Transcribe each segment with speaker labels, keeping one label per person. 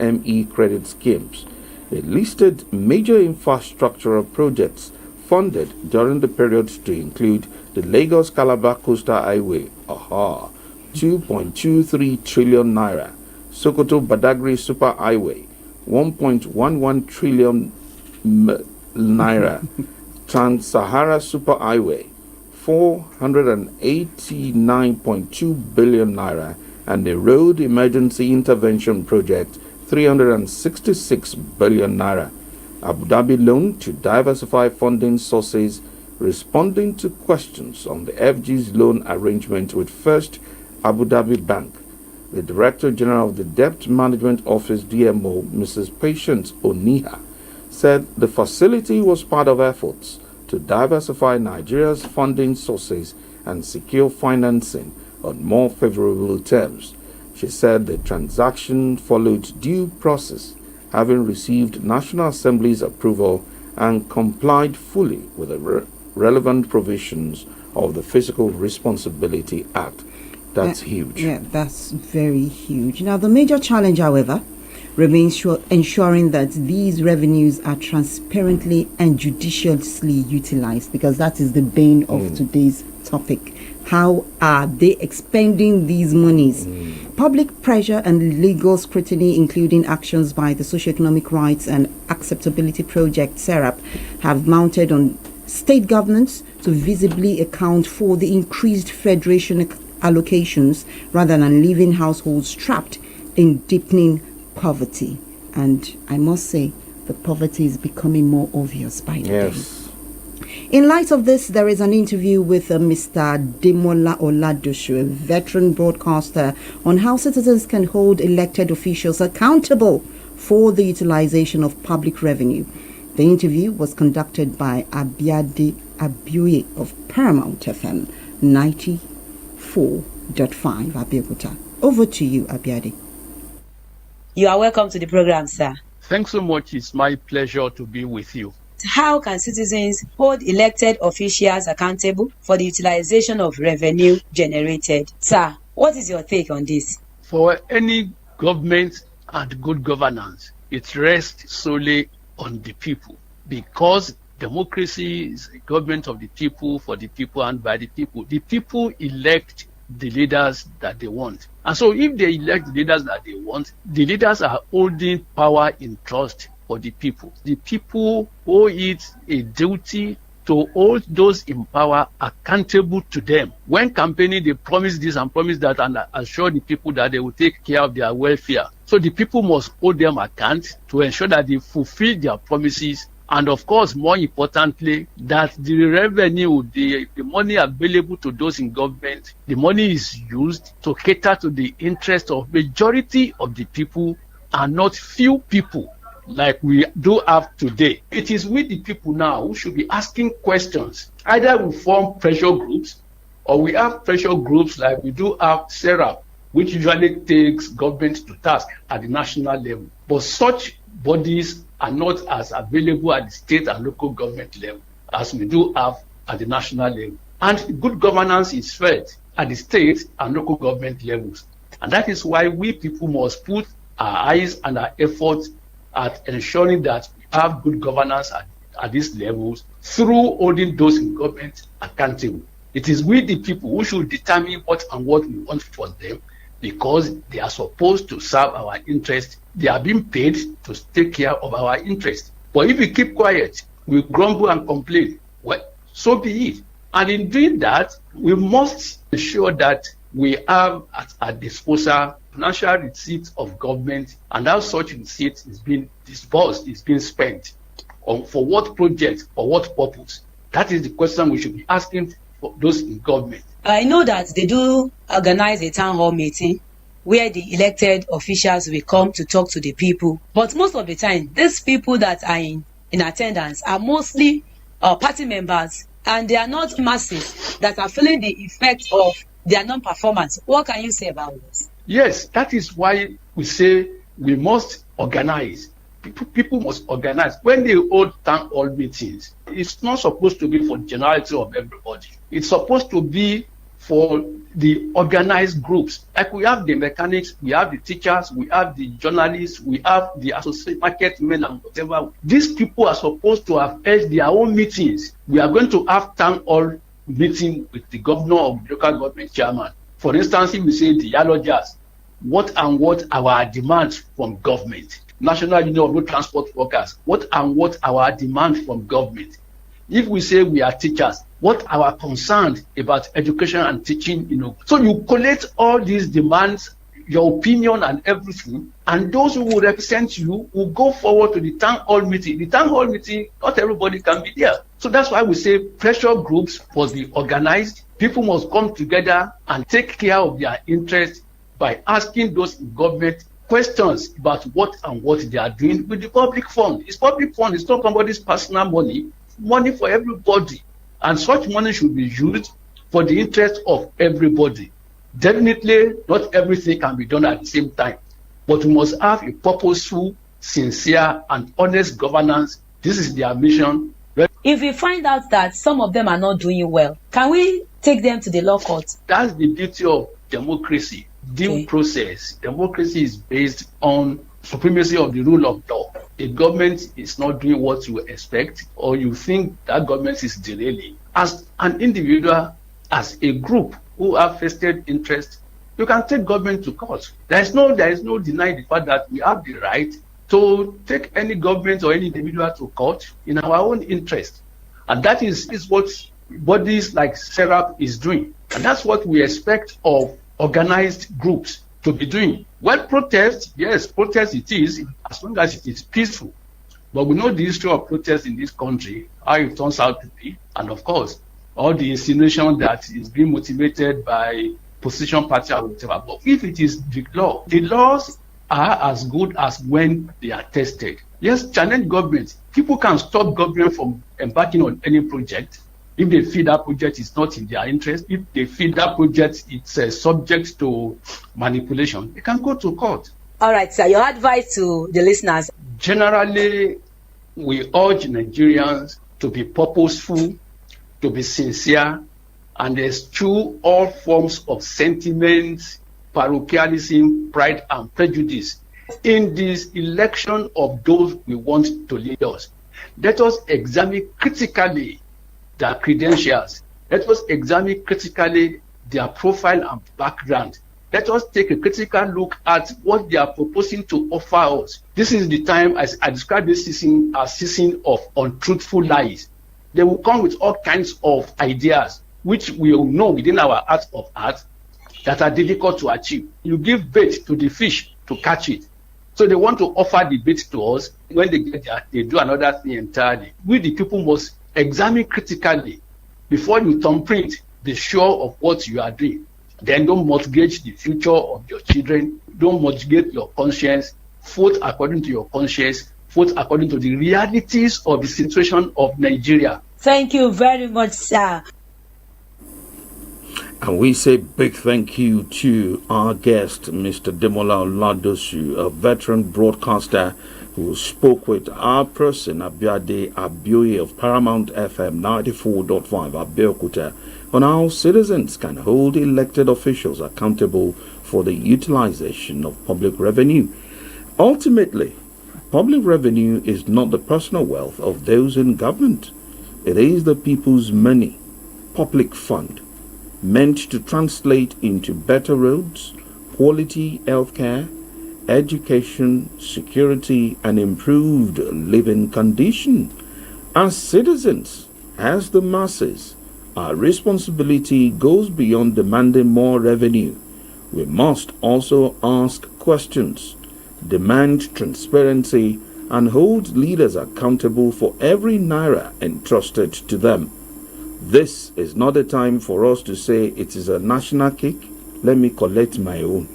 Speaker 1: SME credit schemes. They listed major infrastructural projects funded during the period to include the Lagos-Calabar Coastal Highway, 2.23 trillion naira, Sokoto-Badagry Super Highway, 1.11 trillion naira, Trans-Sahara Super Highway, 489.2 billion naira, and the Road Emergency Intervention Project, 366 billion naira. Abu Dhabi loan to diversify funding sources, responding to questions on the FG's loan arrangement with First Abu Dhabi Bank. The Director General of the Debt Management Office, DMO, Mrs. Patience Oniha, said the facility was part of efforts to diversify Nigeria's funding sources and secure financing on more favorable terms. She said the transaction followed due process, having received National Assembly's approval and complied fully with the relevant provisions of the Fiscal Responsibility Act. That's huge.
Speaker 2: Yeah, that's very huge. Now, the major challenge, however, remains ensuring that these revenues are transparently and judiciously utilized, because that is the bane of today's topic. How are they expending these monies? Public pressure and legal scrutiny, including actions by the Socioeconomic Rights and Acceptability Project, SERAP, have mounted on state governments to visibly account for the increased federation allocations rather than leaving households trapped in deepening poverty. And I must say, the poverty is becoming more obvious by the day. In light of this, there is an interview with Mr. Demola Oladoshu, a veteran broadcaster, on how citizens can hold elected officials accountable for the utilization of public revenue. The interview was conducted by Abiade Abiuye of Paramount FM 94.5 Abeokuta. Over to you, Abiade.
Speaker 3: You are welcome to the program, sir.
Speaker 4: Thanks so much. It's my pleasure to be with you.
Speaker 3: How can citizens hold elected officials accountable for the utilization of revenue generated? Sir, what is your take on this?
Speaker 4: For any government and good governance, it rests solely on the people, because democracy is a government of the people, for the people, and by the people. The people elect the leaders that they want. And so if they elect the leaders that they want, the leaders are holding power in trust for the people. The people owe it a duty to hold those in power accountable to them. When campaigning, they promise this and promise that and assure the people that they will take care of their welfare. So the people must hold them account to ensure that they fulfill their promises. And of course, more importantly, that the revenue, the money available to those in government, the money is used to cater to the interest of majority of the people and not few people like we do have today. It is we the people now who should be asking questions. Either we form pressure groups, or we have pressure groups like we do have SERAP, which usually takes government to task at the national level. But such bodies are not as available at the state and local government level as we do have at the national level. And good governance is felt at the state and local government levels. And that is why we people must put our eyes and our efforts at ensuring that we have good governance at these levels through holding those in government accountable. It is we the people who should determine what and what we want for them, because they are supposed to serve our interest. They are being paid to take care of our interest. But if we keep quiet, we grumble and complain, well, so be it. And in doing that, we must ensure that we have at our disposal financial receipts of government, and how such receipt is being disbursed, is being spent on for what project, for what purpose. That is the question we should be asking for those in government.
Speaker 3: I know that they do organize a town hall meeting where the elected officials will come to talk to the people. But most of the time, these people that are in attendance are mostly party members, and they are not masses that are feeling the effect of their non-performance. What can you say about this?
Speaker 4: Yes, that is why we say we must organize. People must organize. When they hold town hall meetings, it's not supposed to be for the generality of everybody. It's supposed to be for the organized groups. Like we have the mechanics, we have the teachers, we have the journalists, we have the associate market men and whatever. These people are supposed to have held their own meetings. We are going to have town hall meeting with the governor of the local government chairman. For instance, if we say the Yalodjas, what are our demands from government? National Union of Road Transport Workers, what are our demands from government? If we say we are teachers, what are our concerns about education and teaching? So you collect all these demands, your opinion and everything, and those who will represent you will go forward to the town hall meeting. The town hall meeting, not everybody can be there. So that's why we say pressure groups must be organized. People must come together and take care of their interests by asking those in government questions about what they are doing with the public fund. It's public fund, it's not somebody's personal money for everybody. And such money should be used for the interest of everybody. Definitely, not everything can be done at the same time, but we must have a purposeful, sincere, and honest governance. This is their mission.
Speaker 3: If we find out that some of them are not doing well, can we take them to the law court?
Speaker 4: That's the beauty of democracy, due process. Democracy is based on supremacy of the rule of law. A government is not doing what you expect, or you think that government is derailing. As an individual, as a group who have vested interest, you can take government to court. There is no denying the fact that we have the right to take any government or any individual to court in our own interest. And that is what bodies like SERAP is doing. And that's what we expect of organized groups to be doing. Well, protest, yes, protest it is, as long as it is peaceful. But we know the history of protest in this country, how it turns out to be. And of course, all the insinuation that is being motivated by position party or whatever. But if it is the laws are as good as when they are tested. Yes, challenge government. People can stop government from embarking on any project if they feel that project is not in their interest. If they feel that project is subject to manipulation, they can go to court.
Speaker 3: All right, sir. Your advice to the listeners?
Speaker 4: Generally, we urge Nigerians to be purposeful, to be sincere, and eschew all forms of sentiment, parochialism, pride, and prejudice in this election of those we want to lead us. Let us examine critically their credentials. Let us examine critically their profile and background. Let us take a critical look at what they are proposing to offer us. This is the time, as I describe this season, as season of untruthful lies. They will come with all kinds of ideas, which we will know within our heart of hearts that are difficult to achieve. You give bait to the fish to catch it. So they want to offer the bait to us. When they get there, they do another thing entirely. We, the people, must examine critically before you thumbprint. Be sure of what you are doing. Then don't mortgage the future of your children. Don't mortgage your conscience. Vote according to your conscience. Vote according to the realities of the situation of Nigeria.
Speaker 3: Thank you very much, sir.
Speaker 1: And we say big thank you to our guest, Mr. Demola Oladosu, a veteran broadcaster who spoke with our person, Abiade Abioye of Paramount FM 94.5 Abeokuta, on how citizens can hold elected officials accountable for the utilization of public revenue. Ultimately, public revenue is not the personal wealth of those in government. It is the people's money, public fund, meant to translate into better roads, quality healthcare, education, security, and improved living condition. As citizens, as the masses, our responsibility goes beyond demanding more revenue. We must also ask questions, demand transparency, and hold leaders accountable for every naira entrusted to them. This is not a time for us to say it is a national cake. Let me collect my own.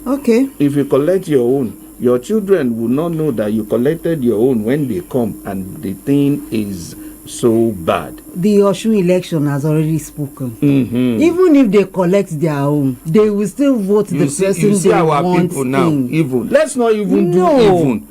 Speaker 2: Okay.
Speaker 1: If you collect your own, your children will not know that you collected your own when they come, and the thing is so bad.
Speaker 2: The Osun election has already spoken.
Speaker 1: Mm-hmm.
Speaker 2: Even if they collect their own, they will still vote the person they
Speaker 1: our
Speaker 2: want
Speaker 1: people now.
Speaker 2: in.
Speaker 1: Even let's not even
Speaker 2: No.
Speaker 1: do even.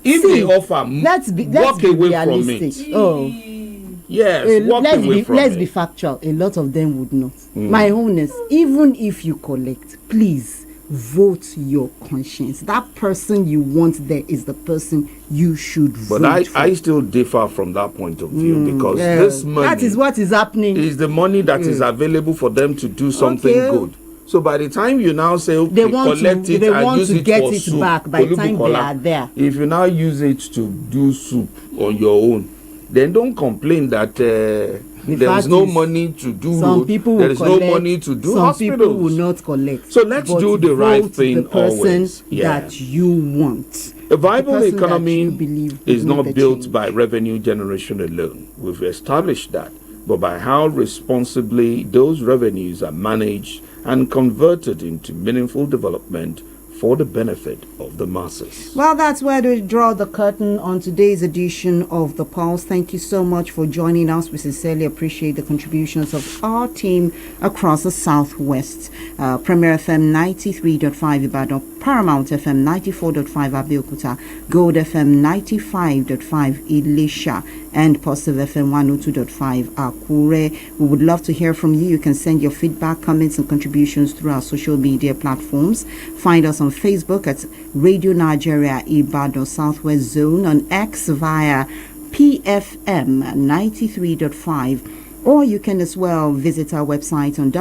Speaker 1: If
Speaker 2: See,
Speaker 1: they offer,
Speaker 2: let's
Speaker 1: walk
Speaker 2: be
Speaker 1: away
Speaker 2: realistic.
Speaker 1: from it.
Speaker 2: Oh.
Speaker 1: Yes, walk
Speaker 2: let's
Speaker 1: away
Speaker 2: be
Speaker 1: from
Speaker 2: let's
Speaker 1: it.
Speaker 2: be factual. A lot of them would not. My honest, even if you collect, please vote your conscience. That person you want there is the person you should vote
Speaker 1: But
Speaker 2: for.
Speaker 1: I still differ from that point of view because this money
Speaker 2: that is what is happening.
Speaker 1: is the money that is available for them to do something
Speaker 2: Okay.
Speaker 1: good. So by the time you now say, okay,
Speaker 2: They want
Speaker 1: collect
Speaker 2: to-
Speaker 1: it
Speaker 2: they
Speaker 1: and
Speaker 2: want
Speaker 1: use
Speaker 2: to
Speaker 1: it
Speaker 2: get
Speaker 1: for
Speaker 2: it
Speaker 1: soup,
Speaker 2: back by the time they
Speaker 1: Olubukola,
Speaker 2: are there.
Speaker 1: If you now use it to do soup on your own, then don't complain that there
Speaker 2: fact
Speaker 1: is no
Speaker 2: is,
Speaker 1: money to do
Speaker 2: some
Speaker 1: road,
Speaker 2: people
Speaker 1: there
Speaker 2: will
Speaker 1: is
Speaker 2: collect,
Speaker 1: no money to do
Speaker 2: some
Speaker 1: hospitals.
Speaker 2: people will not collect.
Speaker 1: So let's
Speaker 2: but
Speaker 1: do the right
Speaker 2: vote
Speaker 1: thing
Speaker 2: the person
Speaker 1: always. Yeah.
Speaker 2: that you want.
Speaker 1: A viable
Speaker 2: The person that
Speaker 1: economy
Speaker 2: you believe
Speaker 1: is
Speaker 2: will
Speaker 1: not
Speaker 2: make the
Speaker 1: built
Speaker 2: change.
Speaker 1: by revenue generation alone. We've established that, but by how responsibly those revenues are managed and converted into meaningful development for the benefit of the masses.
Speaker 2: Well, that's where we draw the curtain on today's edition of The Pulse. Thank you so much for joining us. We sincerely appreciate the contributions of our team across the Southwest. Premier FM 93.5 Ibadan, Paramount FM 94.5 Abeokuta, Gold FM 95.5 Elisha, and Positive FM 102.5 Akure. We would love to hear from you. You can send your feedback, comments, and contributions through our social media platforms. Find us on Facebook at Radio Nigeria Ibadan Southwest Zone, on X via PFM 93.5. Or you can as well visit our website on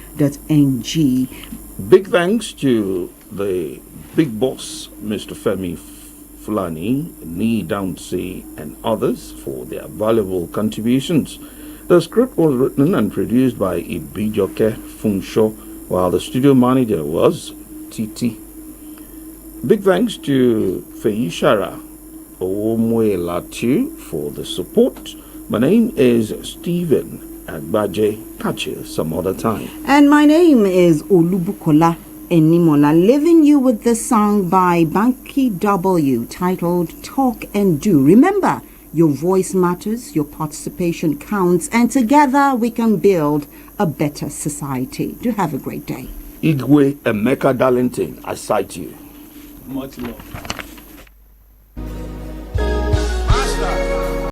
Speaker 2: www.radionigeriaibadan.gov.ng.
Speaker 1: Big thanks to the big boss, Mr. Femi Fulani, Ni Downsey, and others for their valuable contributions. The script was written and produced by Ibijoke Funsho, while the studio manager was Titi. Big thanks to Feishara Omwelatu for the support. My name is Stephen Agbaje. Catch you some other time.
Speaker 2: And my name is Olubukola Enimola, leaving you with this song by Banky W titled Talk and Do. Remember, your voice matters, your participation counts, and together we can build a better society. Do have a great day.
Speaker 1: Igwe Emeka Darlington, I cite you.
Speaker 4: Much love.